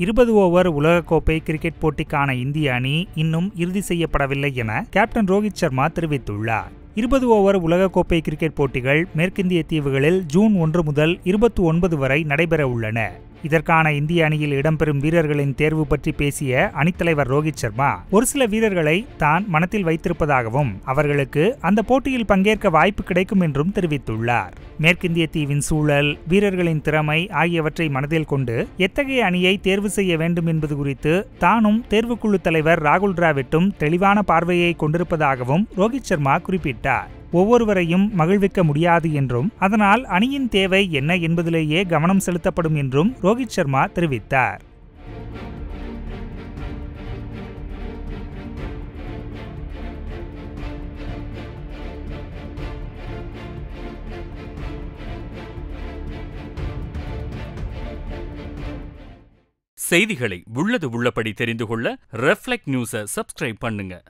20 over உலகக்கோப்பை cricket போட்டிக்கான இந்திய அணி இன்னும் இறுதி செய்யப்படவில்லை என கேப்டன் ரோஹித் சர்மா தெரிவித்துள்ளார். 20 ஓவர் உலகக்கோப்பை கிரிக்கெட் போட்டிகள் மேற்கிந்திய தீவுகளில் ஜூன் 1 முதல் 29 வரை நடைபெற உள்ளன. இதற்கான இந்திய அணியில் இடம்பெறும் வீரர்களின் தேர்வு பற்றி பேசிய அணித்தலைவர் ரோஹித் சர்மா, ஒரு சில வீரர்களை தான் மனத்தில் வைத்திருப்பதாகவும் அவர்களுக்கு அந்த போட்டியில் பங்கேற்க வாய்ப்பு கிடைக்கும் என்றும் தெரிவித்துள்ளார். மேற்கிந்திய தீவின் சூழல், வீரர்களின் திறமை ஆகியவற்றை மனதில் கொண்டு எத்தகைய அணியை தேர்வு செய்ய வேண்டும் என்பது குறித்து தானும் தேர்வுக்குழு தலைவர் ராகுல் டிராவிட்டும் தெளிவான பார்வையை கொண்டிருப்பதாகவும் ரோஹித் சர்மா குறிப்பிட்டார். ஒவ்வொருவரையும் மகிழ்விக்க முடியாது என்றும், அதனால் அணியின் தேவை என்ன என்பதிலேயே கவனம் செலுத்தப்படும் என்றும் ரோஹித் சர்மா தெரிவித்தார். செய்திகளை உள்ளது உள்ளபடி தெரிந்து கொள்ள ரெஃப்ளெக்ட் நியூஸை சப்ஸ்கிரைப் பண்ணுங்க.